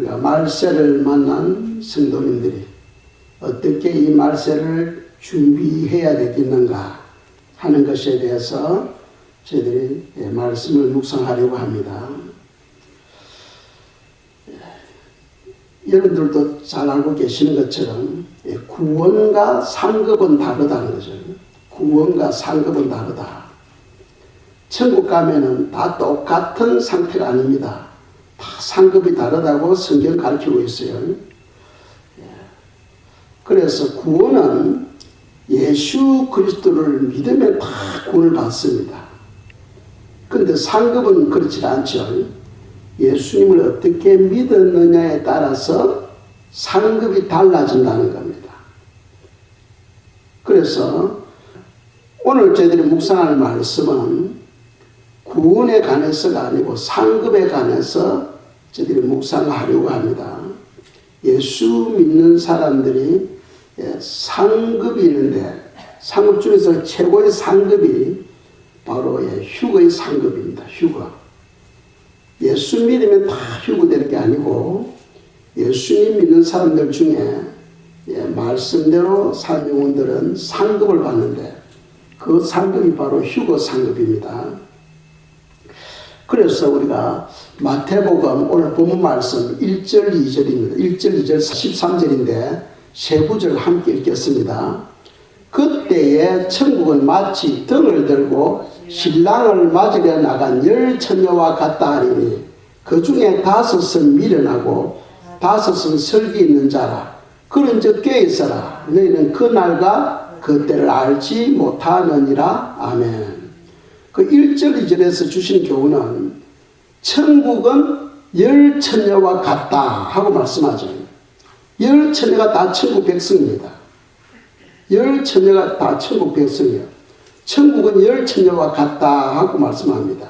우리가 말세를 만난 성도님들이 어떻게 이 말세를 준비해야 되겠는가 하는 것에 대해서 저희들이 말씀을 묵상하려고 합니다. 여러분들도 잘 알고 계시는 것처럼 구원과 상급은 다르다는 거죠. 구원과 상급은 다르다. 천국 가면은 다 똑같은 상태가 아닙니다. 다 상급이 다르다고 성경 가르치고 있어요. 그래서 구원은 예수 그리스도를 믿으면 다 구원을 받습니다. 그런데 상급은 그렇지 않죠. 예수님을 어떻게 믿었느냐에 따라서 상급이 달라진다는 겁니다. 그래서 오늘 저희들이 묵상할 말씀은 구원에 관해서가 아니고 상급에 관해서 저희들이 묵상하려고 합니다. 예수 믿는 사람들이 상급이 있는데 상급 중에서 최고의 상급이 바로 휴거의 상급입니다. 휴거. 예수 믿으면 다 휴거되는 게 아니고 예수님 믿는 사람들 중에 말씀대로 산 영혼들은 상급을 받는데 그 상급이 바로 휴거 상급입니다. 그래서 우리가 마태복음 오늘 본문 말씀 1절 2절입니다. 1절 2절 13절인데 세 구절 함께 읽겠습니다. 그때에 천국은 마치 등을 들고 신랑을 맞으려 나간 10처녀와 같다 하리니 그 중에 5은 미련하고 5은 설기 있는 자라. 그런즉 꾀있어라. 너희는 그날과 그때를 알지 못하느니라. 아멘. 그 1절 2절에서 주신 교훈은 천국은 10처녀와 같다 하고 말씀하죠. 10처녀가 다 천국 백성입니다. 10처녀가 다 천국 백성이에요. 천국은 10처녀와 같다 하고 말씀합니다.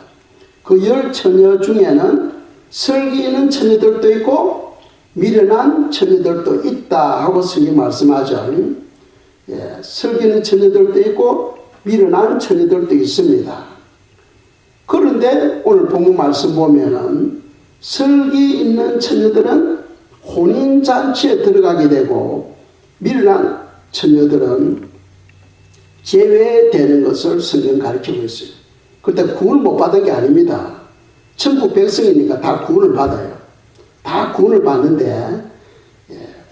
그 10처녀 중에는 설기 있는 처녀들도 있고 미련한 처녀들도 있다 하고 성경 말씀하죠. 설기 있는 처녀들도 있고 미련한 처녀들도 있습니다. 그런데 오늘 본문 말씀 보면은 설기 있는 처녀들은 혼인잔치에 들어가게 되고 미련한 처녀들은 제외되는 것을 성경 가르치고 있어요. 그런데 구원을 못 받은 게 아닙니다. 천국 백성이니까 다 구원을 받아요. 다 구원을 받는데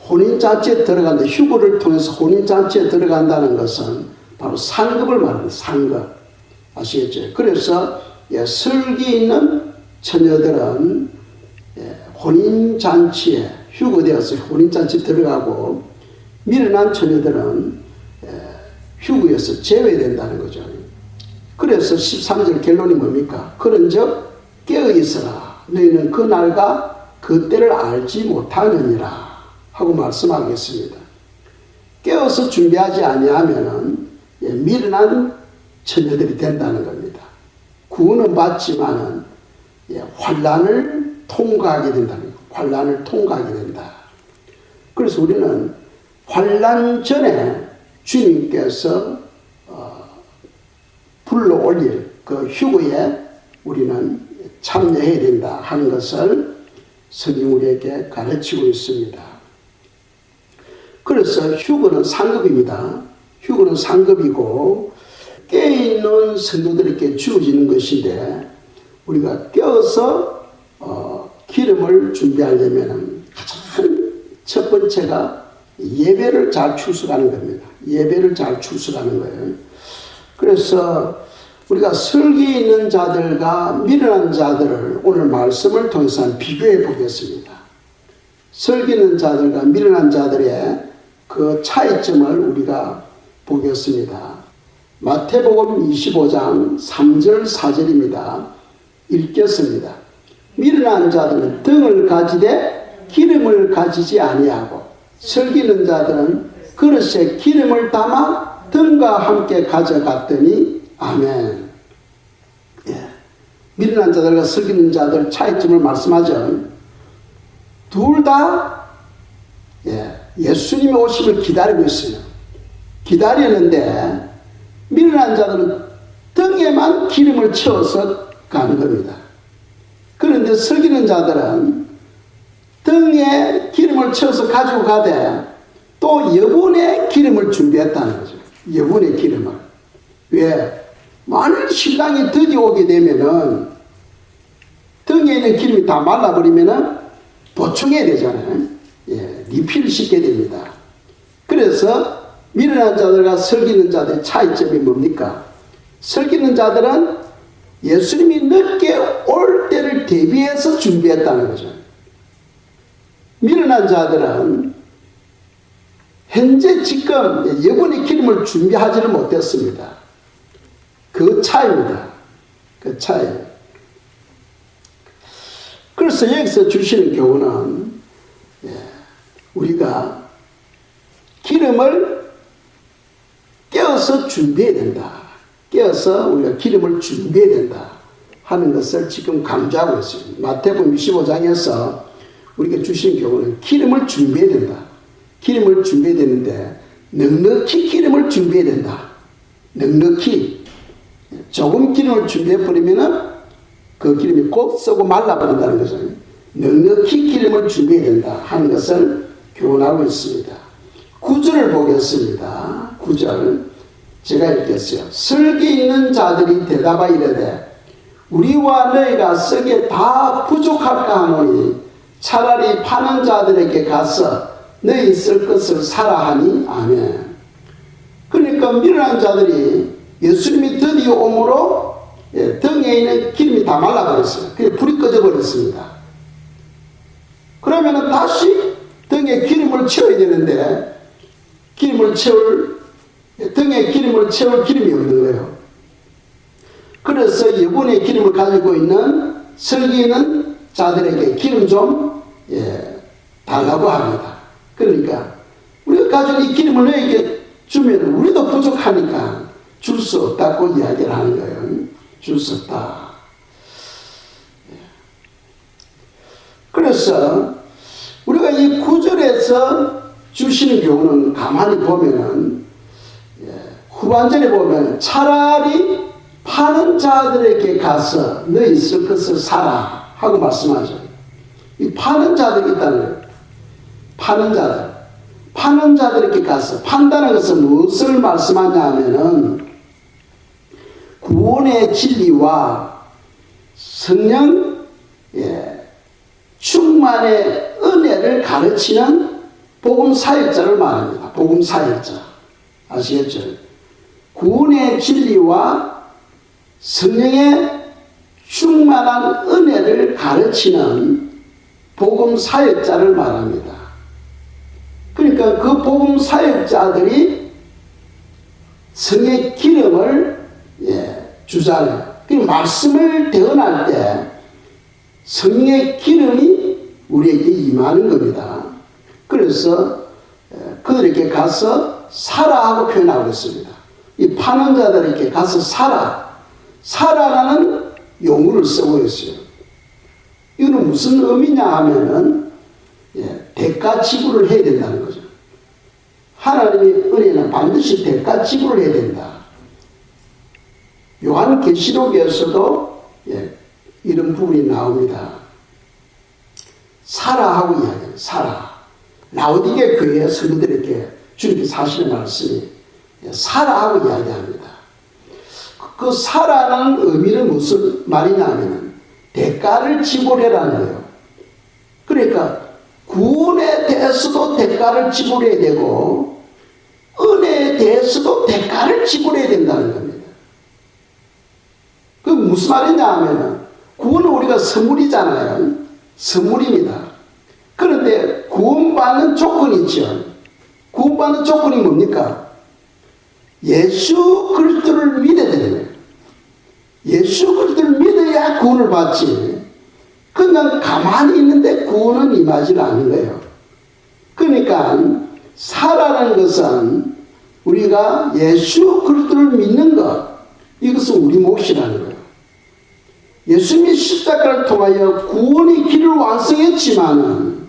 혼인잔치에 들어간다. 휴거를 통해서 혼인잔치에 들어간다는 것은 바로 상급을 말합니다. 상급. 아시겠죠? 그래서 설기 있는 처녀들은 혼인잔치에 휴거되어서 혼인잔치에 들어가고 미련한 처녀들은 휴거에서 제외된다는 거죠. 그래서 13절 결론이 뭡니까? 그런즉 깨어있어라. 너희는 그날과 그때를 알지 못하느니라 하고 말씀하겠습니다. 깨어서 준비하지 아니하면은 미련한 처녀들이 된다는 겁니다. 구원은 받지만은 환난을 통과하게 된다는 거예요. 환난을 통과하게 된다. 그래서 우리는 환난 전에 주님께서 불러올릴 그 휴거에 우리는 참여해야 된다 하는 것을 성경 우리에게 가르치고 있습니다. 그래서 휴거는 상급입니다. 휴거는 상급이고 깨어있는 성도들에게 주어지는 것인데 우리가 깨어서 기름을 준비하려면 가장 첫 번째가 예배를 잘 출석하는 겁니다. 예배를 잘 출석하는 거예요. 그래서 우리가 설기 있는 자들과 미련한 자들을 오늘 말씀을 통해서 비교해 보겠습니다. 설기 있는 자들과 미련한 자들의 그 차이점을 우리가 보겠습니다. 마태복음 25장 3절 4절입니다. 읽겠습니다. 미련한 자들은 등을 가지되 기름을 가지지 아니하고 설기 있는 자들은 그릇에 기름을 담아 등과 함께 가져갔더니 아멘. 미련한 자들과 설기 있는 자들 차이점을 말씀하죠. 둘 다 예수님의 오심을 기다리고 있어요. 기다리는데 미련한 자들은 등에만 기름을 채워서 가는 겁니다. 그런데 설기는 자들은 등 등에 기름을 채워서 가지고 가되 또 여분의 기름을 준비했다는 거죠. 여분의 기름을. 왜? 만일 신랑이 드디어 오게 되면은 등에 있는 기름이 다 말라버리면은 보충해야 되잖아요. 예, 리필을 시켜야 됩니다. 그래서 미련한 자들과 설기는 자들의 차이점이 뭡니까? 설기는 자들은 예수님이 늦게 올 때를 대비해서 준비했다는 거죠. 미련한 자들은 현재 지금 여분의 기름을 준비하지는 못했습니다. 그 차이입니다. 그 차이. 그래서 여기서 주시는 교훈은 우리가 기름을 깨어서 준비해야 된다. 깨어서 우리가 기름을 준비해야 된다 하는 것을 지금 강조하고 있습니다. 마태복음 25장에서 우리가 주신 교훈은 기름을 준비해야 된다. 기름을 준비해야 되는데 넉넉히 기름을 준비해야 된다. 넉넉히. 조금 기름을 준비해버리면 그 기름이 곧 썩고 말라버린다는 거죠. 넉넉히 기름을 준비해야 된다 하는 것을 교훈하고 있습니다. 9절을 보겠습니다. 9절 제가 읽겠어요. 설기 있는 자들이 대답하여 이르되 우리와 너희가 썩에 다 부족할까 하노니 차라리 파는 자들에게 가서 너희 쓸 것을 사라 하니 아멘. 그러니까 미련한 자들이 예수님이 드디어 오므로 등에 있는 기름이 다 말라버렸어요. 그래서 불이 꺼져버렸습니다. 그러면 다시 등에 기름을 채워야 되는데 등에 기름을 채울 기름이 없는 거예요. 그래서 여분의 기름을 가지고 있는 설기 있는 자들에게 기름 좀 달라고 합니다. 그러니까 우리가 가지고 이 기름을 너에게 주면 우리도 부족하니까 줄 수 없다고 이야기를 하는 거예요. 줄 수 없다. 그래서 우리가 이 9절에서 주시는 교훈은 가만히 보면은 후반절에 보면 차라리 파는 자들에게 가서 너희 쓸 것을 사라 하고 말씀하죠. 이 파는 자들이 있다는 거예요. 파는 자들에게 가서 판다는 것은 무엇을 말씀하냐 하면은 구원의 진리와 성령 충만의 은혜를 가르치는 복음 사역자를 말합니다. 복음 사역자. 아시겠죠? 구원의 진리와 성령의 충만한 은혜를 가르치는 복음 사역자를 말합니다. 그러니까 그 복음 사역자들이 성의 기름을 주잖아요. 그 말씀을 대언할 때 성의 기름이 우리에게 임하는 겁니다. 그래서 그들에게 가서 사라 하고 표현하고 있습니다. 이 파는 자들에게 가서 사라라는 용어를 쓰고 있어요. 이거는 무슨 의미냐 하면은 대가 지불을 해야 된다는 거죠. 하나님의 은혜는 반드시 대가 지불을 해야 된다. 요한계시록에서도 이런 부분이 나옵니다. 사라하고 이야기해요. 사라. 라오디게 교회 성도들에게 주님께서 하시는 말씀이 사라하고 이야기합니다. 그 사라라는 의미는 무슨 말이냐면 대가를 지불해라는 거예요. 그러니까 구원에 대해서도 대가를 지불해야 되고 은혜에 대해서도 대가를 지불해야 된다는 겁니다. 그 무슨 말이냐 하면은 구원은 우리가 선물이잖아요. 선물입니다. 그런데 구원받는 조건이 있죠. 구원받는 조건이 뭡니까? 예수 그리스도를 믿어야 되는 거예요. 예수 그리스도를 믿어야 구원을 받지. 그냥 가만히 있는데 구원은 임하지 않는 거예요. 그러니까 사라는 것은 우리가 예수 그리스도를 믿는 것, 이것은 우리 몫이라는 거예요. 예수님이 십자가를 통하여 구원의 길을 완성했지만은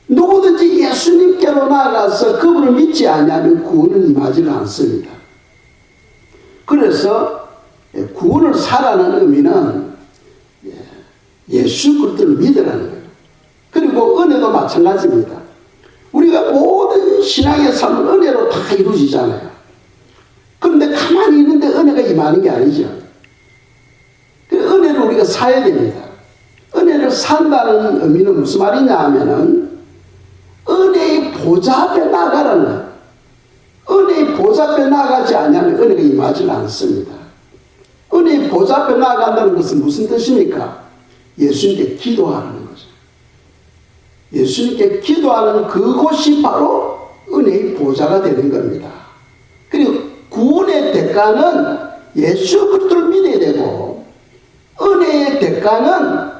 누구든지 예수님께로 나아가서 그분을 믿지 않으면 구원은 임하지는 않습니다. 그래서 구원을 사라는 의미는 예수 그리스도를 믿으라는 거예요. 그리고 은혜도 마찬가지입니다. 우리가 모든 신앙의 삶은 은혜로 다 이루어지잖아요. 그런데 가만히 있는데 은혜가 임하는 게 아니죠. 그 은혜를 우리가 사야 됩니다. 은혜를 산다는 의미는 무슨 말이냐 하면은 은혜의 보좌 앞에 나가라는 거예요. 은혜의 보좌 앞에 나가지 않으면 은혜가 임하지 않습니다. 은혜의 보좌 앞에 나간다는 것은 무슨 뜻입니까? 예수님께 기도하라는 거죠. 예수님께 기도하는 그곳이 바로 은혜의 보좌가 되는 겁니다. 그리고 구원의 대가는 예수 그리스도를 믿어야 되고, 은혜의 대가는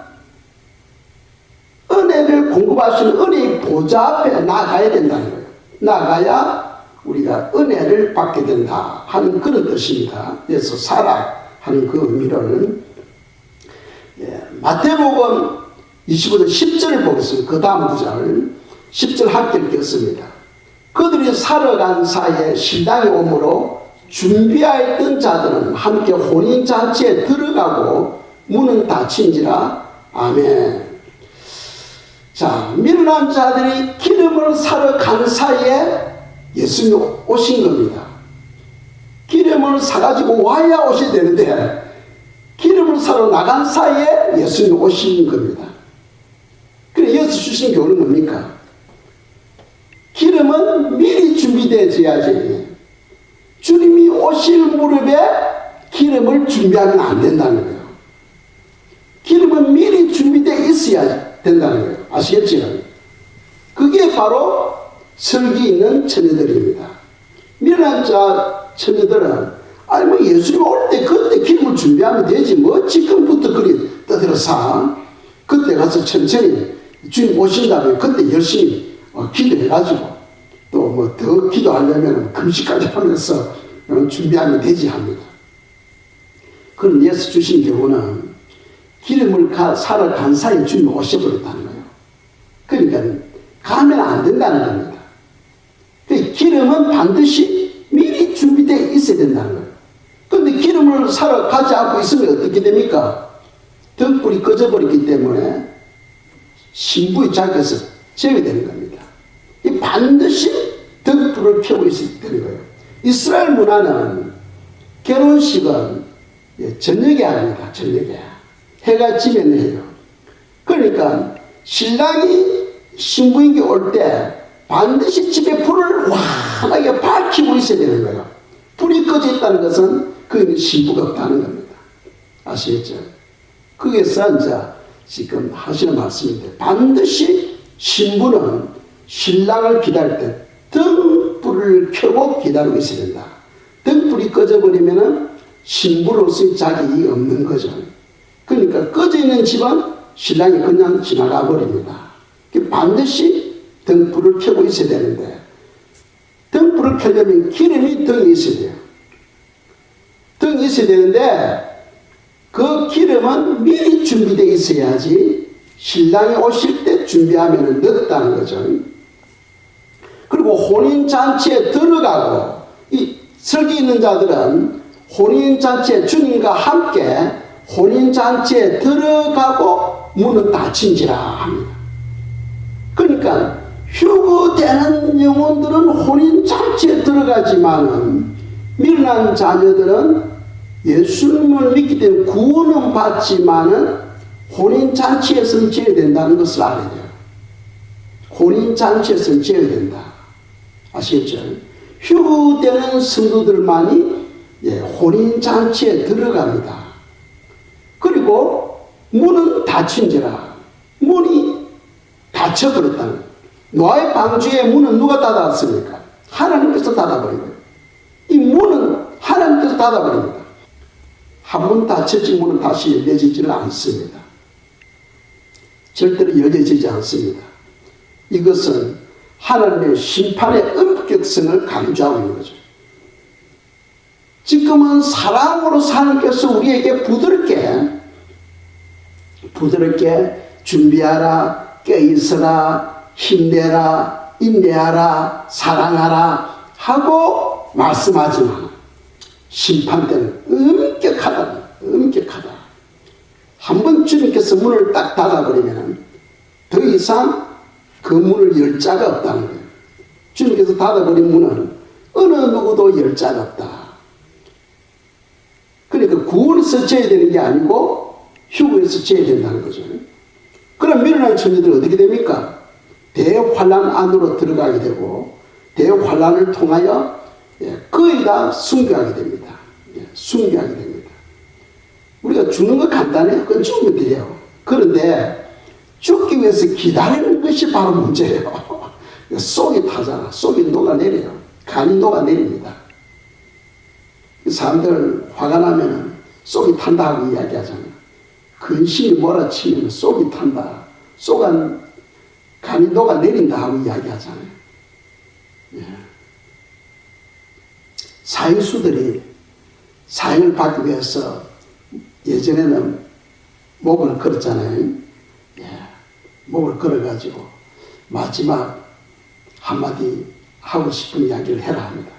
은혜를 공급하시는 은혜의 보좌 앞에 나가야 된다는 거예요. 나가야 우리가 은혜를 받게 된다 하는 그런 뜻입니다. 그래서 사라 하는 그 의미를, 마태복음 25장 10절을 보겠습니다. 그 다음 구절 10절 함께 읽겠습니다. 그들이 살아간 사이에 신랑이 오므로 준비하였던 자들은 함께 혼인잔치에 들어가고 문은 닫힌지라. 아멘. 자, 밀어난 자들이 기름을 사러 간 사이에 예수님이 오신 겁니다. 기름을 사가지고 와야 오셔야 되는데 기름을 사러 나간 사이에 예수님이 오신 겁니다. 그래, 여기서 주신 교훈은 뭡니까? 기름은 미리 준비되어야지 주님이 오실 무렵에 기름을 준비하면 안 된다는 거예요. 기름은 미리 준비되어 있어야 된다는 거예요. 아시겠지요? 그게 바로 설기 있는 처녀들입니다. 미련한 자 처녀들은 아니 뭐 예수님 올 때 그때 기름을 준비하면 되지 뭐 지금부터 그리 떠들어서 그때 가서 천천히 주님 오신다면 그때 열심히 기도해가지고 또 뭐 더 기도하려면 금식까지 하면서 준비하면 되지 합니다. 그럼 예수 주신 경우는 기름을 사러 간 사이에 주님이 오셔버렸다는 거예요. 그러니까 가면 안 된다는 겁니다. 기름은 반드시 미리 준비되어 있어야 된다는 거예요. 그런데 기름을 사러 가지 않고 있으면 어떻게 됩니까? 등불이 꺼져버렸기 때문에 신부의 자격에서 제외되는 겁니다. 반드시 등불을 켜고 있어야 되는 거예요. 이스라엘 문화는 결혼식은 저녁에 합니다. 저녁에. 해가 지면 해요. 그러니까 신랑이 신부에게 올 때 반드시 집에 불을 환하게 밝히고 있어야 되는 거예요. 불이 꺼져 있다는 것은 그 신부가 없다는 겁니다. 아시겠죠? 거기서 이제 지금 하시는 말씀인데 반드시 신부는 신랑을 기다릴 때 등불을 켜고 기다리고 있어야 된다. 등불이 꺼져버리면 신부로서의 자격이 없는 거죠. 그러니까 꺼져 있는 집은 신랑이 그냥 지나가 버립니다. 반드시 등불을 켜고 있어야 되는데 등불을 켜려면 기름이 등에 있어야 돼요. 등이 있어야 되는데 그 기름은 미리 준비되어 있어야지 신랑이 오실 때 준비하면 늦다는 거죠. 그리고 혼인잔치에 들어가고 이 설기 있는 자들은 혼인잔치에 주님과 함께 혼인잔치에 들어가고 문은 닫힌지라 합니다. 그러니까 휴거되는 영혼들은 혼인잔치에 들어가지만은 밀어난 자녀들은 예수님을 믿기 때문에 구원은 받지만은 혼인잔치에서는 제외된다는 것을 알아야 돼요. 혼인잔치에서는 제외된다. 아시겠죠? 휴거되는 성도들만이 혼인잔치에 들어갑니다. 그리고 문은 닫힌지라. 문이 닫혀버렸다는 거예요. 노아의 방주의 문은 누가 닫았습니까? 하나님께서 닫아버린 거예요. 이 문은 하나님께서 닫아버립니다. 한 번 닫혀진 문은 다시 열려지지는 않습니다. 절대로 열려지지 않습니다. 이것은 하나님의 심판의 엄격성을 강조하고 있는 거죠. 지금은 사랑으로 하나님께서 우리에게 부드럽게 준비하라, 깨있어라, 힘내라, 인내하라, 사랑하라 하고 말씀하지만 심판 때는 엄격하다. 한번 주님께서 문을 딱 닫아버리면 더 이상 그 문을 열 자가 없다는 거예요. 주님께서 닫아버린 문은 어느 누구도 열 자가 없다. 그러니까 구원에서 져야 되는 게 아니고 휴거에서 져야 된다는 거죠. 그럼 미련한 처녀들은 어떻게 됩니까? 대환란 안으로 들어가게 되고 대환란을 통하여 거의 다 순교하게 됩니다. 순교하게 됩니다. 우리가 죽는 거 간단해요. 그건 죽으면 돼요. 그런데 죽기 위해서 기다리는 것이 바로 문제예요. 속이 타잖아. 속이 녹아내려요. 간이 녹아내립니다. 사람들 화가 나면 속이 탄다 하고 이야기하잖아요. 근심이 몰아치면 속이 탄다. 속은 간이 녹아내린다 하고 이야기하잖아요. 예. 사형수들이 사형을 받기 위해서 예전에는 목을 걸었잖아요. 예. 목을 걸어가지고 마지막 한마디 하고 싶은 이야기를 해라 합니다.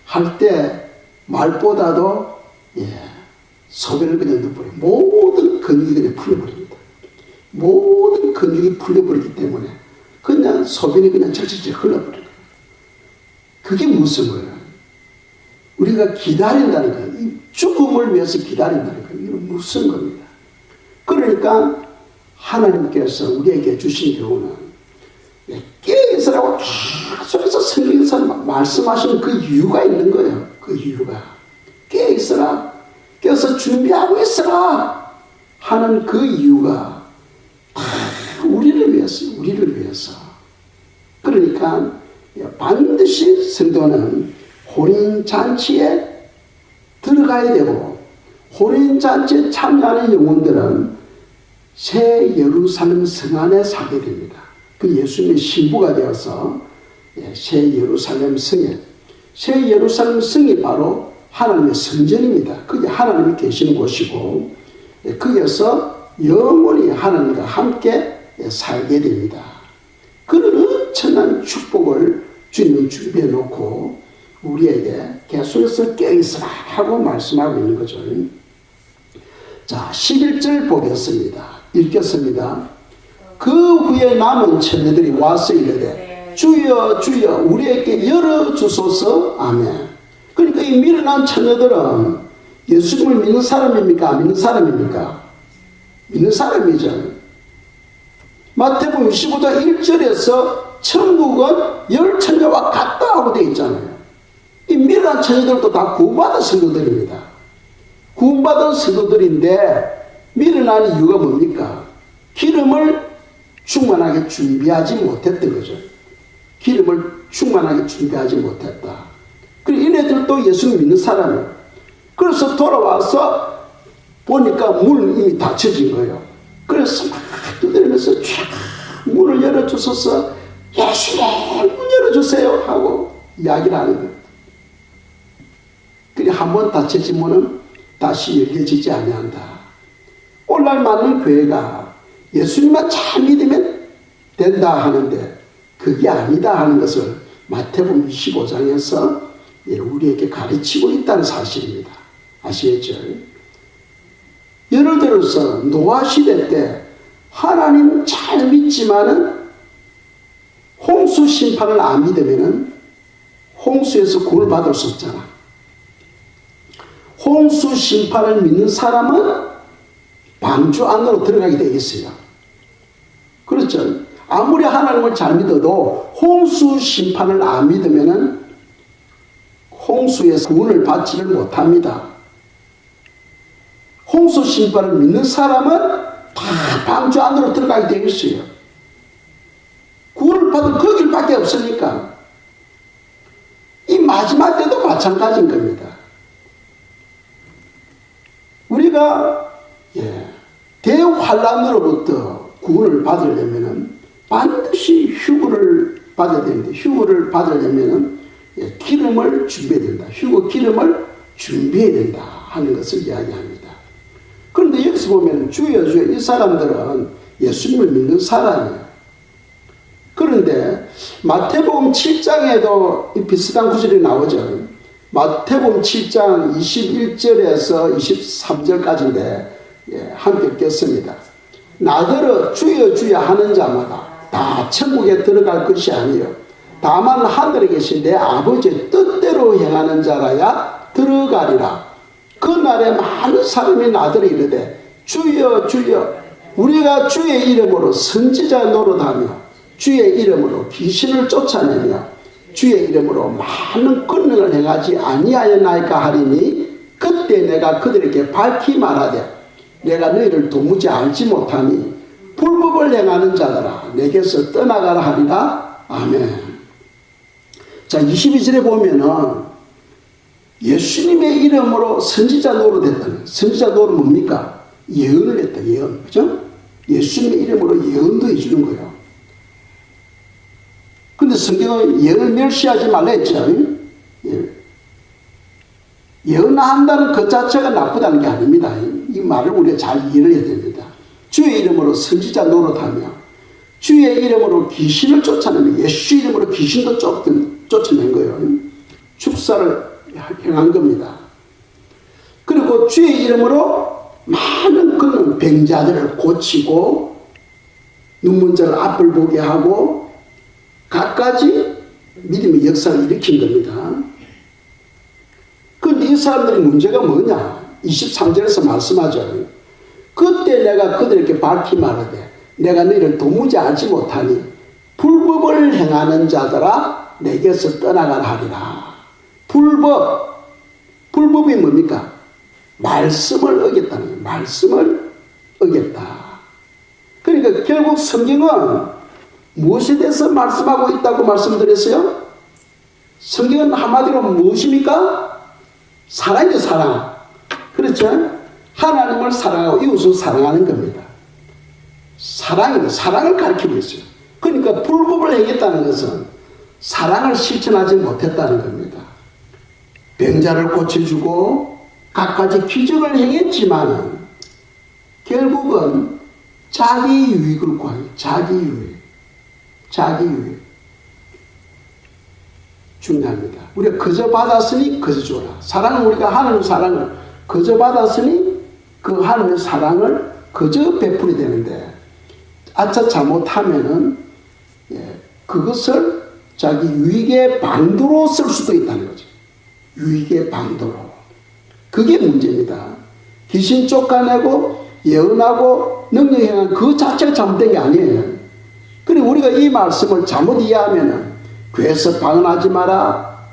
할 때 말보다도 소변을 그냥 넣어버려요. 모든 근육이 그냥 풀려버립니다. 모든 근육이 풀려버리기 때문에 그냥 소변이 그냥 절절절 흘러버려요. 그게 무슨 거예요? 우리가 기다린다는 거예요. 이 죽음을 위해서 기다린다는 거예요. 이건 무슨 겁니다. 그러니까 하나님께서 우리에게 주신 교훈은 깨어있으라고 계속해서 성경에서 말씀하시는 그 이유가 있는 거예요. 그 이유가 깨어있으라, 깨어서 준비하고 있으라 하는 그 이유가 다 우리를 위해서. 그러니까 반드시 성도는 혼인잔치에 들어가야 되고, 혼인잔치에 참여하는 영혼들은 새 예루살렘 성 안에 살게 됩니다. 그 예수님의 신부가 되어서 새 예루살렘 성에, 새 예루살렘 성이 바로 하나님의 성전입니다. 그게 하나님이 계시는 곳이고, 거기에서 영원히 하나님과 함께 살게 됩니다. 그런 엄청난 축복을 주님은 준비해 놓고 우리에게 계속해서 깨어있으라 하고 말씀하고 있는 거죠. 자, 11절 보겠습니다. 읽겠습니다. 그 후에 남은 처녀들이 와서 이르되 주여 주여 우리에게 열어주소서. 아멘. 그러니까 이 미련한 처녀들은 예수님을 믿는 사람입니까? 안 믿는 사람입니까? 믿는 사람이죠. 마태복음 15장 1절에서 천국은 열 처녀와 같다 하고 되어 있잖아요. 이 미련한 처녀들도 다 구원받은 성도들입니다. 구원받은 성도들인데 미련한 이유가 뭡니까? 기름을 충만하게 준비하지 못했던 거죠. 기름을 충만하게 준비하지 못했다. 그리고 이네들도 예수를 믿는 사람이에요. 그래서 돌아와서 보니까 문은 이미 닫혀진 거예요. 그래서 막 두드리면서 문을 열어주소서, 예수님 문 열어주세요 하고 이야기를 하는 거예요. 그리고 한번 닫혀진 문은 다시 열려지지 아니한다. 오늘날 많은 교회가 예수님만 잘 믿으면 된다 하는데 그게 아니다 하는 것을 마태복음 25장에서 우리에게 가르치고 있다는 사실입니다. 아시겠죠? 예를 들어서 노아 시대 때 하나님 잘 믿지만은 홍수 심판을 안 믿으면은 홍수에서 구원을 받을 수 없잖아. 홍수 심판을 믿는 사람은 방주 안으로 들어가게 되어 있어요. 그렇죠? 아무리 하나님을 잘 믿어도 홍수 심판을 안 믿으면은 홍수에서 구원을 받지를 못합니다. 홍수 심판을 믿는 사람은 다 방주 안으로 들어가게 되어 있어요. 구원을 받을 그 길밖에 없으니까. 이 마지막 때도 마찬가지인 겁니다. 우리가 대환란으로부터 구원을 받으려면 반드시 휴거를 받아야 되는데, 휴거를 받으려면 기름을 준비해야 된다. 휴거 기름을 준비해야 된다 하는 것을 이야기합니다. 그런데 여기서 보면 주여 주여 이 사람들은 예수님을 믿는 사람이에요. 그런데 마태복음 7장에도 이 비슷한 구절이 나오죠. 마태복음 7장 21절에서 23절까지인데 함께 읽겠습니다. 나더러 주여 주여 하는 자마다 다 천국에 들어갈 것이 아니에요. 다만 하늘에 계신 내 아버지의 뜻대로 행하는 자라야 들어가리라. 그날에 많은 사람이 나더러 이르되 주여 주여 우리가 주의 이름으로 선지자 노릇하며 주의 이름으로 귀신을 쫓아내며 주의 이름으로 많은 권능을 행하지 아니하였나이까 하리니 그때 내가 그들에게 밝히 말하되 내가 너희를 도무지 알지 못하니 불법을 행하는 자들아 내게서 떠나가라 하리라. 아멘. 자, 22절에 보면은 예수님의 이름으로 선지자 노릇했다는, 선지자 노릇 뭡니까? 예언을 했다. 예언. 그죠? 예수님의 이름으로 예언도 해주는 거예요. 근데 성경은 예언을 멸시하지 말라 했죠. 예언한다는 것 자체가 나쁘다는 게 아닙니다. 이 말을 우리가 잘 이해를 해야 됩니다. 주의 이름으로 선지자 노릇하며 주의 이름으로 귀신을 쫓아내며 예수 이름으로 귀신도 쫓아낸 거예요. 축사를 행한 겁니다. 그리고 주의 이름으로 많은 그런 병자들을 고치고 눈먼 자를 앞을 보게 하고 갖가지 믿음의 역사를 일으킨 겁니다. 그런데 이 사람들의 문제가 뭐냐? 23절에서 말씀하죠. 그때 내가 그들에게 밝히 말하되 내가 너희를 도무지 알지 못하니 불법을 행하는 자들아 내게서 떠나가라 하리라. 불법이 뭡니까? 말씀을 어겼다는 거예요. 말씀을 어겼다. 그러니까 결국 성경은 무엇에 대해서 말씀하고 있다고 말씀드렸어요? 성경은 한마디로 무엇입니까? 사랑이죠, 사랑. 그렇죠? 하나님을 사랑하고 이웃을 사랑하는 겁니다. 사랑을 가르치고 있어요. 그러니까 불법을 행했다는 것은 사랑을 실천하지 못했다는 겁니다. 병자를 고쳐주고 갖가지 기적을 행했지만 결국은 자기 유익을 구하는 자기 유익 중요합니다. 우리가 거저 받았으니 거저 줘라. 사랑은 우리가 하나님 사랑을 거저 받았으니 그 하나님의 사랑을 거저 베풀이 되는데 아차 잘못하면은 그것을 자기 유익의 방도로 쓸 수도 있다는 거죠. 유익의 방도로. 그게 문제입니다. 귀신 쫓아내고 예언하고 능력 행한 그 자체가 잘못된 게 아니에요. 그리고 우리가 이 말씀을 잘못 이해하면은 교회에서 방언하지 마라,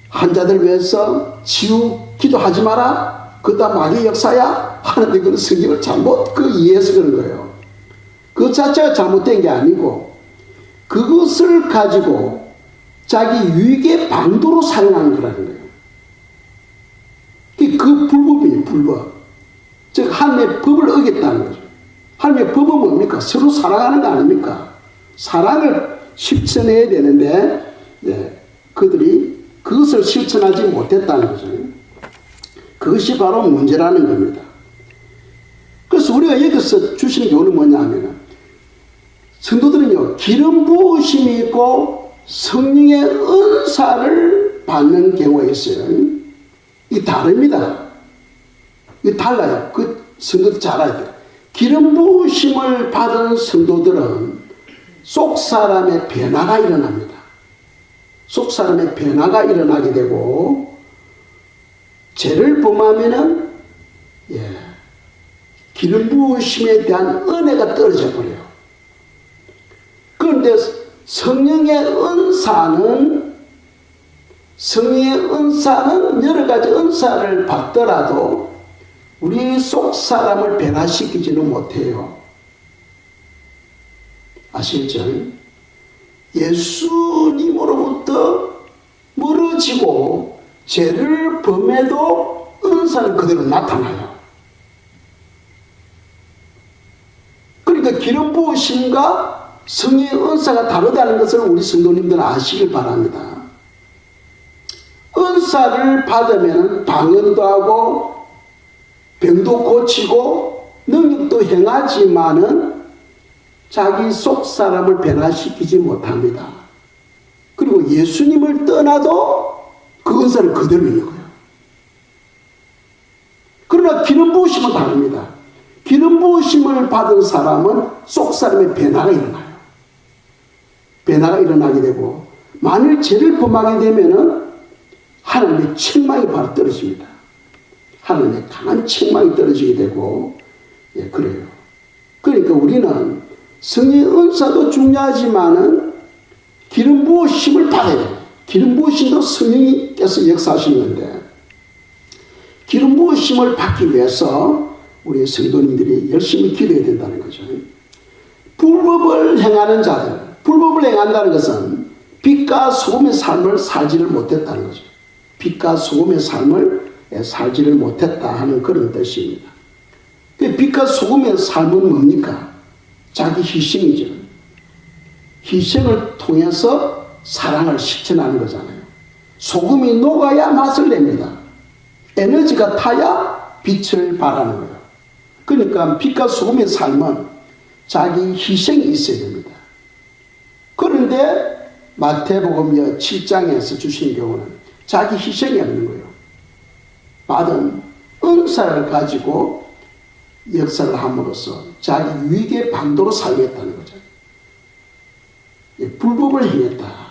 환자들 위해서 치유 기도하지 마라, 그다 마귀 역사야 하는데 그런 성경을 잘못 이해해서 그런 거예요. 그 자체가 잘못된 게 아니고 그것을 가지고 자기 유익의 방도로 사용하는 거라는 거예요. 그 불법이에요, 불법. 즉 하나님의 법을 어겼다는 거죠. 하나님의 법은 뭡니까? 서로 사랑하는 거 아닙니까? 사랑을 실천해야 되는데 그들이 그것을 실천하지 못했다는 거죠. 그것이 바로 문제라는 겁니다. 그래서 우리가 여기서 주시는 교훈은 뭐냐 하면 성도들은요 기름 부으심이 있고 성령의 은사를 받는 경우가 있어요. 이 다릅니다. 이 달라요. 그 성도들 잘 알아야 돼요. 기름 부으심을 받은 성도들은 속 사람의 변화가 일어납니다. 속 사람의 변화가 일어나게 되고 죄를 범하면은 기름 부으심에 대한 은혜가 떨어져 버려요. 그런데 성령의 은사는 여러 가지 은사를 받더라도 우리 속 사람을 변화시키지는 못해요. 아시겠죠? 예수님으로부터 멀어지고 죄를 범해도 은사는 그대로 나타나요. 그러니까 기름 부으심과 성령의 은사가 다르다는 것을 우리 성도님들은 아시길 바랍니다. 은사를 받으면 방언도 하고 병도 고치고 능력도 행하지만은 자기 속 사람을 변화시키지 못합니다. 그리고 예수님을 떠나도 그 은사를 그대로 있는 거예요. 그러나 기름 부으심은 다릅니다. 기름 부으심을 받은 사람은 속 사람의 변화가 일어나요. 변화가 일어나게 되고, 만일 죄를 범하게 되면은 하나님의 책망이 바로 떨어집니다. 하나님의 강한 책망이 떨어지게 되고, 예, 그래요. 그러니까 우리는 성령의 은사도 중요하지만은 기름 부으심을 받아야 돼요. 기름 부으심도 성령님께서 역사하시는 건데, 기름 부으심을 받기 위해서 우리 성도님들이 열심히 기도해야 된다는 거죠. 불법을 행하는 자들, 불법을 행한다는 것은 빛과 소금의 삶을 살지를 못했다는 거죠. 빛과 소금의 삶을 살지를 못했다 하는 그런 뜻입니다. 빛과 소금의 삶은 뭡니까? 자기 희생이죠. 희생을 통해서 사랑을 실천하는 거잖아요. 소금이 녹아야 맛을 냅니다. 에너지가 타야 빛을 발하는 거예요. 그러니까 빛과 소금의 삶은 자기 희생이 있어야 됩니다. 그런데 마태복음 7장에서 주신 경우는 자기 희생이 없는 거예요. 받은 은사를 가지고 역사를 함으로써 자기 유익의 방도로 사용했다는 거죠. 불법을 행했다.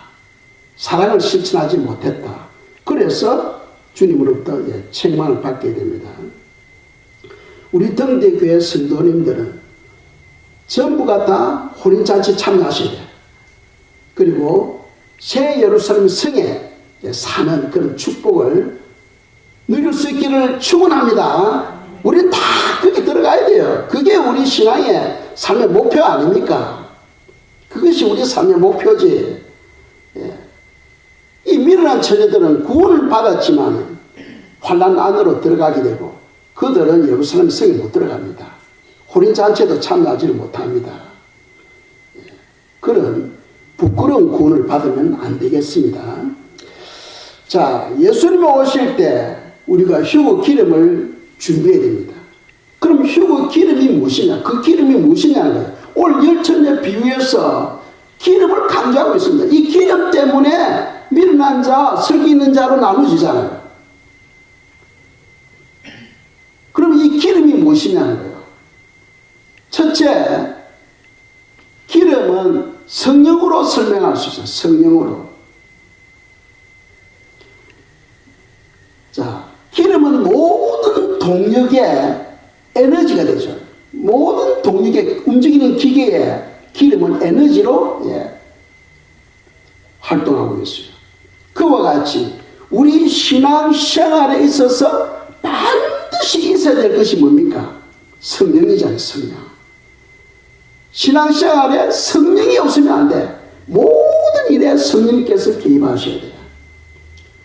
사랑을 실천하지 못했다. 그래서 주님으로부터 책망을 받게 됩니다. 우리 등대교회 성도님들은 전부가 다 혼인잔치 참여하셔야 돼요. 그리고 새 예루살렘 성에 사는 그런 축복을 누릴 수 있기를 축원합니다. 우리는 다 거기 들어가야 돼요. 그게 우리 신앙의 삶의 목표 아닙니까? 그것이 우리 삶의 목표지. 이 미련한 처녀들은 구원을 받았지만 환난 안으로 들어가게 되고 그들은 예루살렘 성에 못 들어갑니다. 혼인잔치에도 참여하지를 못합니다. 그런 부끄러운 구원을 받으면 안 되겠습니다. 자, 예수님이 오실 때 우리가 휴거 기름을 준비해야 됩니다. 그럼 휴거 기름이 무엇이냐? 그 기름이 무엇이냐는 거예요. 오늘 열처녀 비유에서 기름을 강조하고 있습니다. 이 기름 때문에 미련한 자, 설기 있는 자로 나누어지잖아요. 그럼 이 기름이 무엇이냐는 거예요. 첫째, 기름은 성령으로 설명할 수 있어요. 성령으로. 자, 기름은 모든 동력의 에너지가 되죠. 모든 동력의 움직이는 기계에 기름은 에너지로 활동하고 있어요. 그와 같이 우리 신앙생활에 있어서 반드시 있어야 될 것이 뭡니까? 성령이잖아요. 성령. 신앙생활에 성령이 없으면 안 돼. 모든 일에 성령께서 개입하셔야 돼요.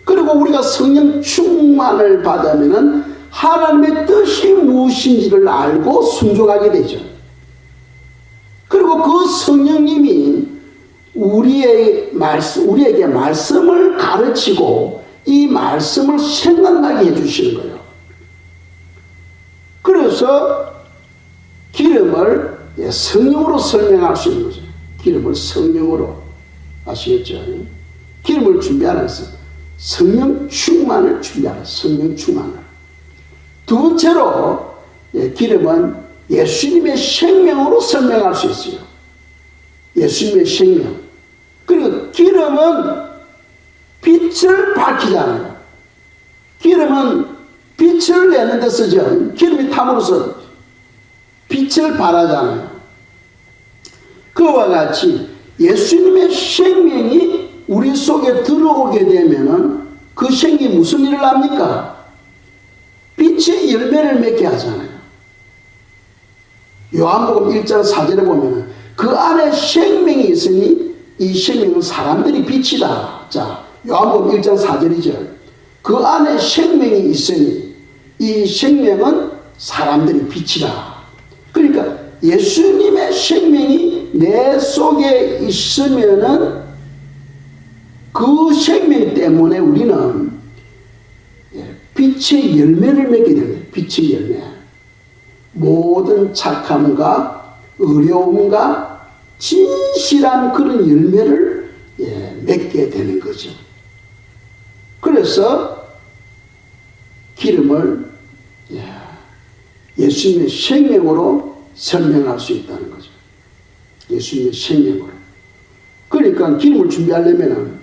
그리고 우리가 성령 충만을 받으면 하나님의 뜻이 무엇인지를 알고 순종하게 되죠. 그리고 그 성령님이 우리에게 말씀을 가르치고 이 말씀을 생각나게 해주시는 거예요. 그래서 기름을 성령으로 설명할 수 있는 거죠. 기름을 성령으로. 아시겠죠? 기름을 준비하라 해서 성령 충만을 준비하라. 성령 충만을. 두 번째로 기름은 예수님의 생명으로 설명할 수 있어요. 예수님의 생명. 그리고 기름은 빛을 밝히잖아요. 기름은 빛을 내는 데 쓰죠. 기름이 탐으로써 빛을 발하잖아요. 그와 같이 예수님의 생명이 우리 속에 들어오게 되면은 그 생명이 무슨 일을 합니까? 빛의 열매를 맺게 하잖아요. 요한복음 1장 4절에 보면은 그 안에 생명이 있으니 이 생명은 사람들이 빛이다. 자, 요한복음 1장 4절이죠. 그 안에 생명이 있으니 이 생명은 사람들이 빛이다. 그러니까 예수님의 생명이 내 속에 있으면은 그 생명 때문에 우리는 빛의 열매를 맺게 되는 거예요. 빛의 열매. 모든 착함과 의로움과 진실한 그런 열매를 맺게 되는 거죠. 그래서 기름을 예수님의 생명으로 설명할 수 있다는 거죠. 예수님의 생명으로. 그러니까 기름을 준비하려면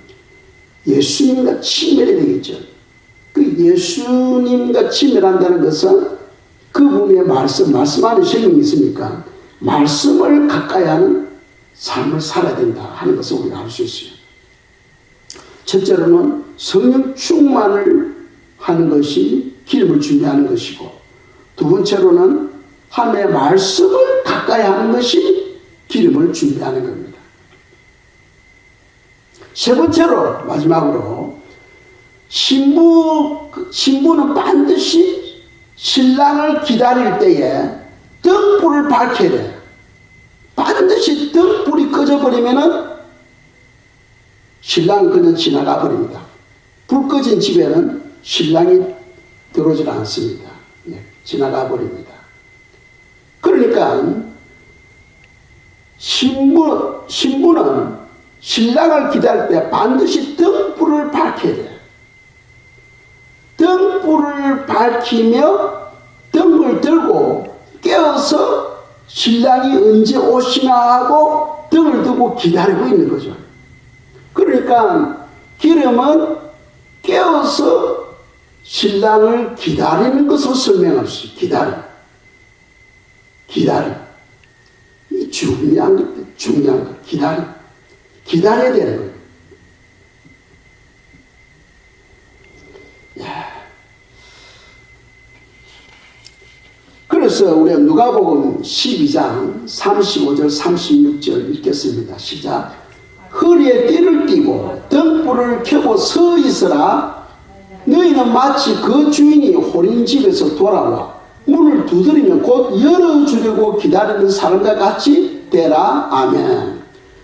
예수님과 친밀해야 되겠죠. 그 예수님과 친밀한다는 것은 그분의 말씀 안에 생명이 있으니까 말씀을 가까이 하는 삶을 살아야 된다 하는 것을 우리가 알 수 있어요. 첫째로는 성령 충만을 하는 것이 기름을 준비하는 것이고, 두 번째로는 하나님의 말씀을 가까이 하는 것이 기름을 준비하는 겁니다. 세 번째로, 마지막으로, 신부는 반드시 신랑을 기다릴 때에 등불을 밝혀야 돼요. 반드시 등불이 꺼져버리면은 신랑은 그냥 지나가 버립니다. 불 꺼진 집에는 신랑이 들어오질 않습니다. 지나가 버립니다. 그러니까 신부는 신랑을 기다릴 때 반드시 등불을 밝혀야 돼요. 등불을 밝히며 등을 들고 깨어서 신랑이 언제 오시나 하고 등을 두고 기다리고 있는 거죠. 그러니까 기름은 깨어서 신랑을 기다리는 것으로 설명할 수 있어요. 기다림. 이 중요한 것. 기다려야 되는 거예요. 그래서 우리가 누가복음 12장 35절 36절 읽겠습니다. 시작. 허리에 띠를 띠고 등불을 켜고 서 있으라. 너희는 마치 그 주인이 혼인집에서 돌아와 문을 두드리면 곧 열어주려고 기다리는 사람과 같이 되라. 아멘.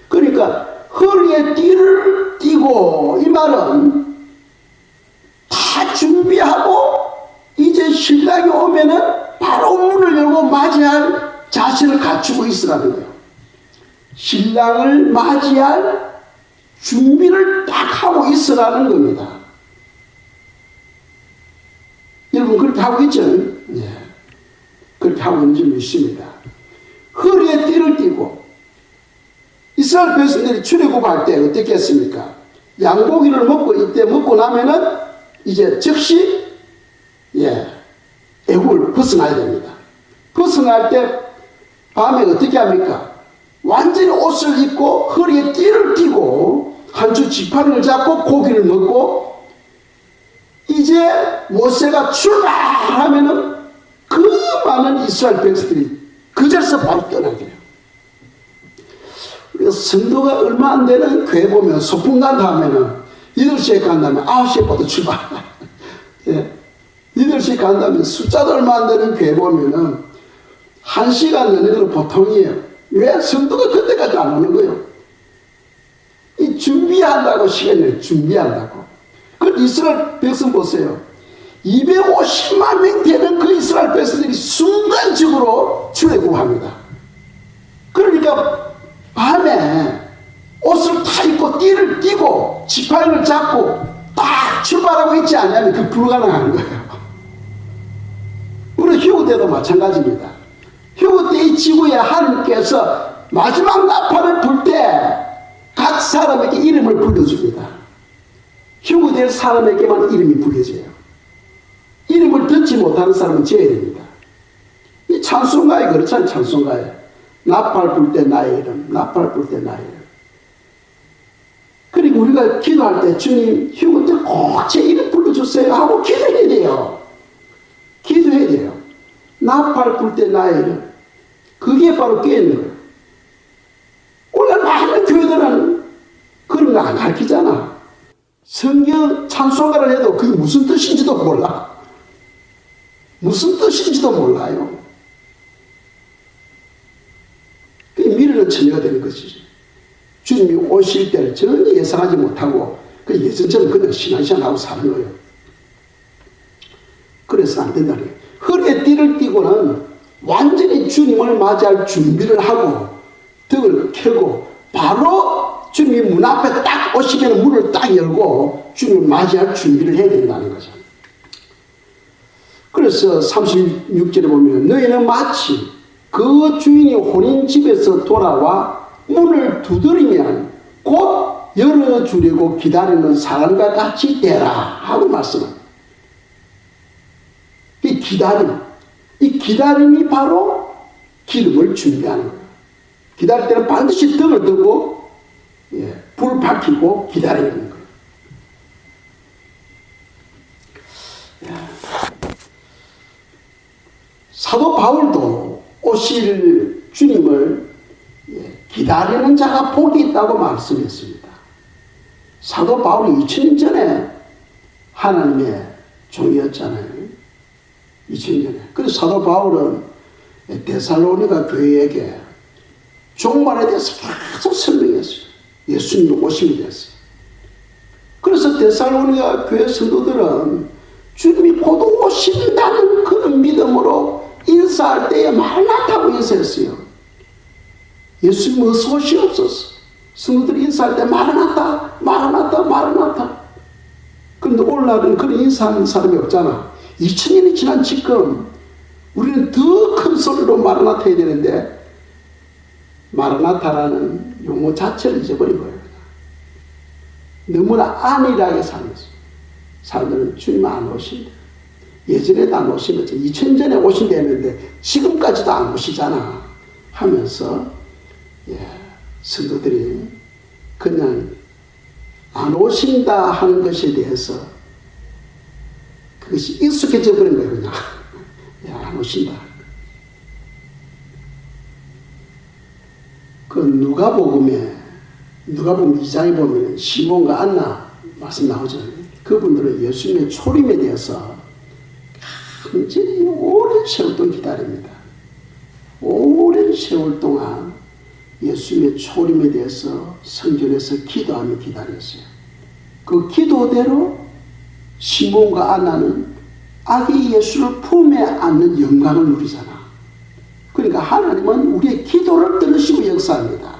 그러니까 허리에 띠를 띠고, 이 말은 다 준비하고 이제 신랑이 오면은 바로 문을 열고 맞이할 자세를 갖추고 있으라는 거예요. 신랑을 맞이할 준비를 딱 하고 있으라는 겁니다. 여러분 그렇게 하고 있죠? 네. 그렇게 하고 있는 줄 믿습니다. 허리에 띠를 띠고, 이스라엘 백성들이 출애굽할 때 어떻게 했습니까? 양고기를 먹고 이때 먹고 나면은 이제 즉시 애국을 벗어나야 됩니다. 벗어날 때 밤에 어떻게 합니까? 완전히 옷을 입고 허리에 띠를 띠고 한 주 지팡이를 잡고 고기를 먹고, 이제 모세가 출발하면은 그 많은 이스라엘 백성들이 그 자리에서 바로 떠나게 돼요. 우리가 성도가 얼마 안 되는 교회 보면 소풍 간다 하면은 8시에 간다면 9시에부터 출발. 8시에 간다면 숫자도 얼마 안 되는 교회 보면은 1시간 넣는 건 보통이에요. 왜? 성도가 그때까지 안 오는 거예요. 이 준비한다고, 시간을 준비한다고. 그 이스라엘 백성 보세요. 250만 명 되는 그 이스라엘 백성들이 순간적으로 출애굽합니다. 그러니까 밤에 옷을 다 입고 띠를 띠고 지팡이를 잡고 딱 출발하고 있지 않으면 그 불가능한 거예요. 우리 휴거 때도 마찬가지입니다. 휴거 때 이 지구에 하나님께서 마지막 나팔을 불 때 각 사람에게 이름을 불러줍니다. 휴거 될 사람에게만 이름이 불려져요. 이름을 듣지 못하는 사람은 지어야 됩니다. 이 찬송가에 그렇잖아요. 찬송가에 나팔 불 때 나의 이름, 나팔 불 때 나의 이름. 그리고 우리가 기도할 때 주님 휴거 때 꼭 제 이름 불러주세요 하고 기도해야 돼요. 기도해야 돼요. 나팔 불 때 나의 이름. 그게 바로 깨있는 거예요. 오늘 많은 교회들은 그런 거 안 가르치잖아. 성경 찬송가를 해도 그게 무슨 뜻인지도 몰라. 무슨 뜻인지도 몰라요. 그게 미래는 처녀가 되는 것이지. 주님이 오실 때를 전혀 예상하지 못하고 그 예전처럼 그냥 신앙생활하고 사는 거예요. 그래서 안 된다는 거예요. 허리에 띠를 띠고는 완전히 주님을 맞이할 준비를 하고 등을 켜고 바로 주님이 문 앞에 딱 오시면 문을 딱 열고 주님을 맞이할 준비를 해야 된다는 거죠. 그래서 36절에 보면 너희는 마치 그 주인이 혼인집에서 돌아와 문을 두드리면 곧 열어주려고 기다리는 사람과 같이 되라 하고 말씀합니다. 이 기다림, 이 기다림이 바로 기름을 준비하는 거예요. 기다릴 때는 반드시 등을 들고 불을 밝히고 기다리는 거예요. 사도 바울도 오실 주님을 기다리는 자가 복이 있다고 말씀했습니다. 사도 바울이 2000년 전에 하나님의 종이었잖아요. 2000년 전에. 그래서 사도 바울은 데살로니가 교회에게 종말에 대해서 계속 설명했어요. 예수님 오심에 대해서. 그래서 데살로니가 교회 성도들은 주님이 곧 오신다는 그런 믿음으로 인사할 때에 마라나타고 인사했어요. 예수님 어서 오시옵소서. 성도들이 인사할 때 마라나타, 마라나타, 마라나타. 그런데 오늘날은 그런 인사하는 사람이 없잖아. 2000년이 지난 지금 우리는 더 큰 소리로 마라나타 해야 되는데 마라나타라는 용어 자체를 잊어버린 거예요. 너무나 안일하게 살면서 사람들은 주님 안 오신다. 예전에도 안 오신 거죠. 2000년 전에 오신다 했는데 지금까지도 안 오시잖아 하면서 성도들이 그냥 안 오신다 하는 것에 대해서 그것이 익숙해져 버린 거예요. 그냥 안 오신다. 그 누가복음 2장에 보면 시몬과 안나 말씀 나오죠. 그분들은 예수님의 초림에 대해서 굉장히 오랜 세월 동안 기다립니다. 오랜 세월 동안 예수님의 초림에 대해서 성전에서 기도하며 기다렸어요. 그 기도대로 시몬과 안나는 아기 예수를 품에 안는 영광을 누리잖아. 그러니까 하나님은 우리의 기도를 들으시고 역사합니다.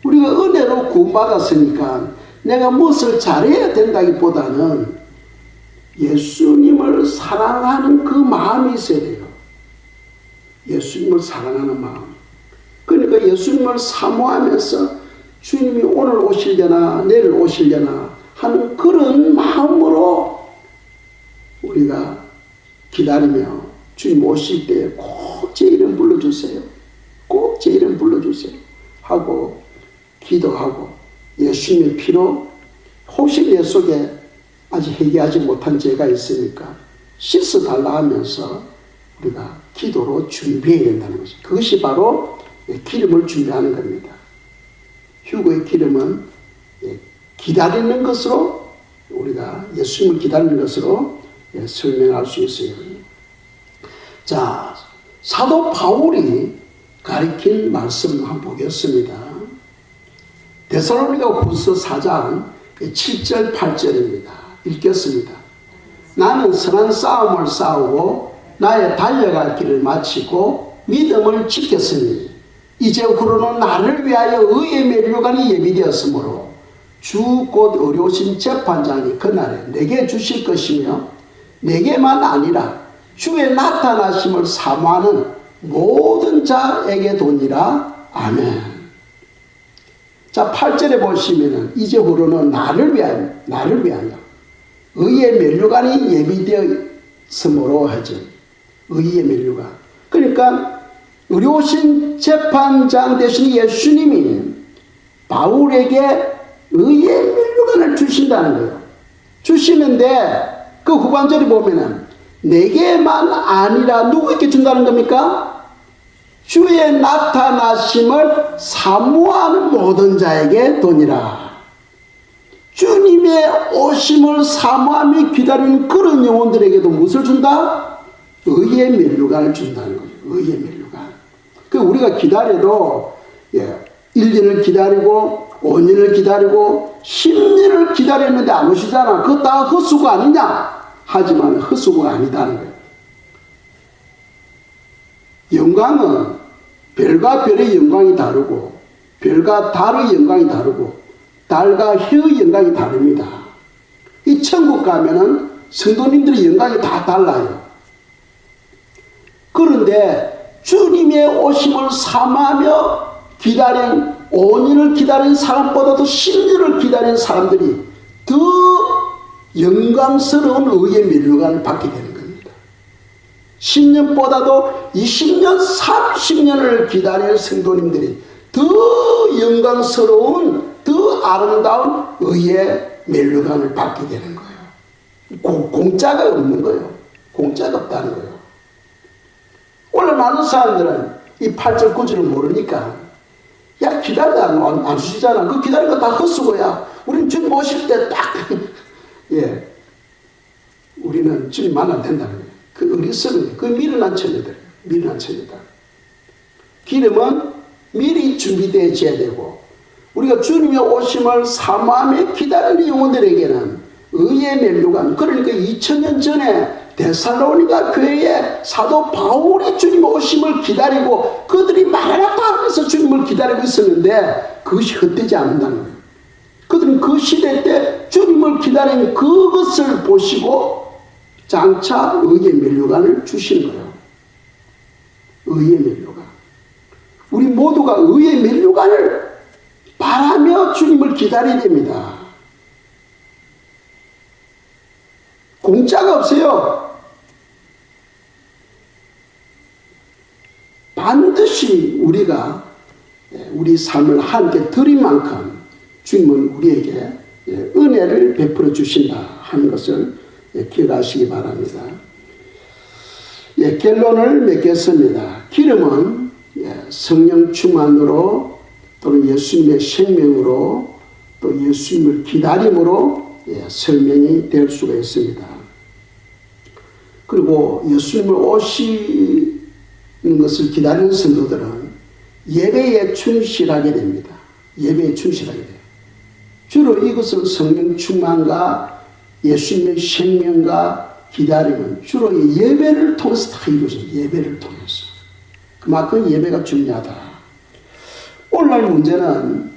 우리가 은혜로 구원받았으니까 내가 무엇을 잘해야 된다기보다는 예수님을 사랑하는 그 마음이 있어야 돼요. 예수님을 사랑하는 마음. 그러니까 예수님을 사모하면서 주님이 오늘 오시려나 내일 오시려나 하는 그런 마음으로 우리가 기다리며 주님 오실 때 꼭 제 이름 불러주세요. 꼭 제 이름 불러주세요. 하고 기도하고 예수님의 피로 혹시 내 속에 아직 회개하지 못한 죄가 있으니까 씻어달라 하면서 우리가 기도로 준비해야 된다는 것이죠. 그것이 바로 기름을 준비하는 겁니다. 휴거의 기름은 기다리는 것으로 우리가 예수님을 기다리는 것으로 설명할 수 있어요. 자, 사도 바울이 가르친 말씀 한번 보겠습니다. 데살로니가 후서 4장 7절 8절입니다. 읽겠습니다. 나는 선한 싸움을 싸우고 나의 달려갈 길을 마치고 믿음을 지켰으니 이제 후로는 나를 위하여 의의 면류관이 예비되었으므로 주 곧 의로우신 재판장이 그날에 내게 주실 것이며 내게만 아니라 주의 나타나심을 사모하는 모든 자에게 도니라. 아멘. 자, 8절에 보시면은 이제 후로는 나를 위하여 의의 면류관이 예비되었으므로 하죠. 의의 면류관. 그러니까 의로우신 재판장 되신 예수님이 바울에게 의의 면류관을 주신다는 거예요. 주시는데 그 후반절에 보면은 내게만 아니라 누구에게 준다는 겁니까? 주의 나타나심을 사모하는 모든 자에게 도니라. 주님의 오심을 사모하며 기다리는 그런 영혼들에게도 무엇을 준다? 의의 면류관을 준다는 거예요. 의의 면류관. 그 우리가 기다려도 1년을 기다리고 5년을 기다리고 10년을 기다렸는데 안 오시잖아. 그거 다 헛수고 아니냐? 하지만 헛수고가 아니다는 거예요. 영광은 별과 별의 영광이 다르고 별과 달의 영광이 다르고 달과 해의 영광이 다릅니다. 이 천국 가면은 성도님들의 영광이 다 달라요. 그런데 주님의 오심을 사모하며 기다린 5년을 기다린 사람보다도 10년을 기다린 사람들이 더 영광스러운 의의 면류관을 받게 되는 겁니다. 10년보다도 20년, 30년을 기다린 성도님들이 더 영광스러운, 더 아름다운 의의 면류관을 받게 되는 거예요. 공짜가 없는 거예요. 공짜가 없다는 거예요. 원래 많은 사람들은 이 8절 9절을 모르니까 야 기다리다 안 주시잖아. 그 기다린 거 다 헛수고야. 우린 주님 오실 때 딱 예, 우리는 주님 만나면 된다는 거예요. 그 어리석은 거예요. 그 미련한 처녀들, 미련한 처녀들. 기름은 미리 준비되어져야 되고 우리가 주님의 오심을 사모하며 기다리는 영혼들에게는 의의 면류관, 그러니까 2000년 전에 데살로니가 교회에 사도 바울이 주님 오심을 기다리고 그들이 마라나타 하면서 주님을 기다리고 있었는데 그것이 헛되지 않는다는 거예요. 그들은 그 시대 때 주님을 기다린 그것을 보시고 장차 의의 면류관을 주시는 거예요. 의의 면류관. 우리 모두가 의의 면류관을 바라며 주님을 기다려야 됩니다. 공짜가 없어요. 반드시 우리가 우리 삶을 함께 드린 만큼 주님은 우리에게 은혜를 베풀어 주신다 하는 것을 기억하시기 바랍니다. 결론을 맺겠습니다. 기름은 성령 충만으로 또는 예수님의 생명으로 또 예수님을 기다림으로 설명이 될 수가 있습니다. 그리고 예수님을 오시는 것을 기다리는 성도들은 예배에 충실하게 됩니다. 예배에 충실하게 돼요. 주로 이것은 성령 충만과 예수님의 생명과 기다림은 주로 예배를 통해서 다 이루어져요. 예배를 통해서. 그만큼 예배가 중요하다. 오늘날 문제는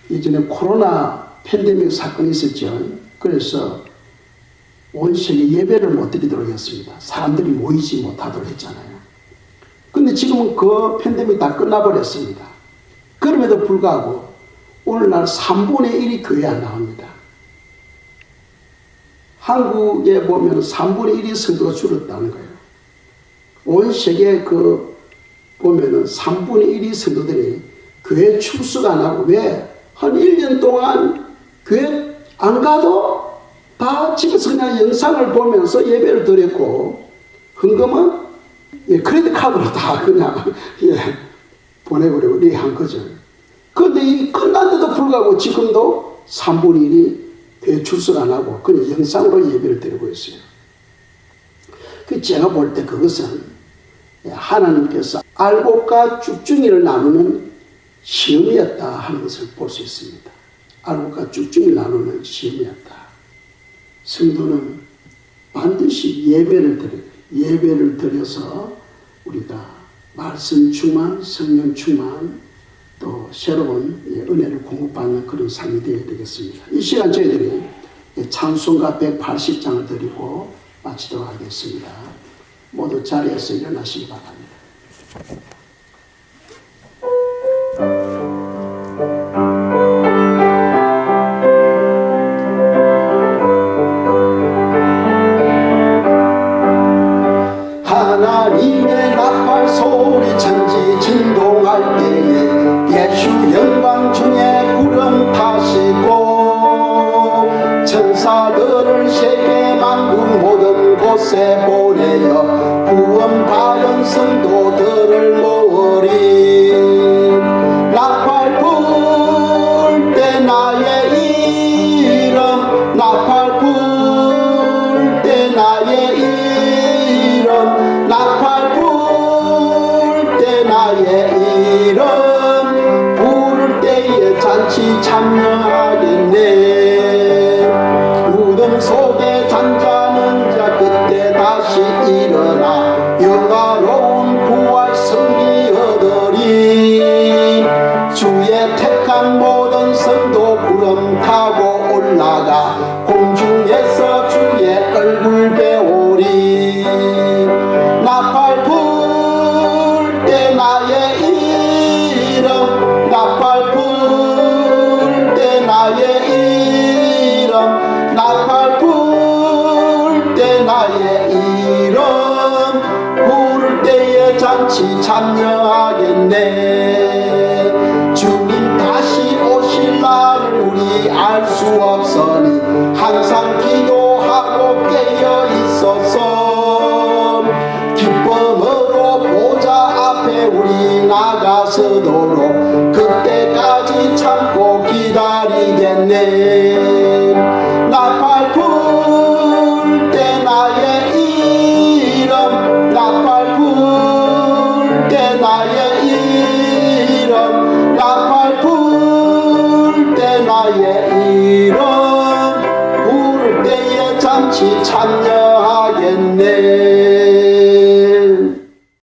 예전에 코로나 팬데믹 사건이 있었죠. 그래서 온 세계 예배를 못 드리도록 했습니다. 사람들이 모이지 못하도록 했잖아요. 근데 지금은 그 팬데믹 다 끝나버렸습니다. 그럼에도 불구하고 오늘날 3분의 1이 교회 안 나옵니다. 한국에 보면 3분의 1이 성도가 줄었다는 거예요. 온 세계 보면은 3분의 1이 성도들이 교회 출석 안 하고 왜? 한 1년 동안 교회 안 가도 다 집에서 그냥 영상을 보면서 예배를 드렸고 헌금은 크레딧 카드로 다 그냥 보내버리고 이렇게 한 거죠. 그런데 이 끝났는데도 불구하고 지금도 3분의 1이 교회 출석 안 하고 그냥 영상으로 예배를 드리고 있어요. 제가 볼 때 그것은 하나님께서 알곡과 쭉중이를 나누는 시험이었다 하는 것을 볼 수 있습니다. 알곡과 쭉중이를 나누는 시험이었다. 성도는 반드시 예배를 드려서 우리가 말씀 충만, 성령 충만, 또 새로운 은혜를 공급받는 그런 삶이 되어야 되겠습니다. 이 시간 저희들이 찬송가 180장을 드리고 마치도록 하겠습니다. 모두 자리에서 일어나시기 바랍니다. 하나님의 나팔 소리 천지 진동할 때에 예수 영광 중에 구름 타시고 천사들을 세계 만국 모든 곳에 보내어 구원받은 성도들을 모으리. 나팔 불 때 나의 이름, 나팔 불 때 나의 이름, 나팔 불 때 나의 이름, 부를 때에 잔치 참여하겠네. 무덤 속에 잠자는 자 그때 다시 알 수 없으니 항상 기도하고 깨어 있어서 기쁨으로 보좌 앞에 우리 나가서도록 그때까지 참고 기다리겠네. 나팔 불 때 나의 이름, 나팔 불 때 나의 이름, 나팔 불 때 나의 이름, 부를 때에 잠시 참는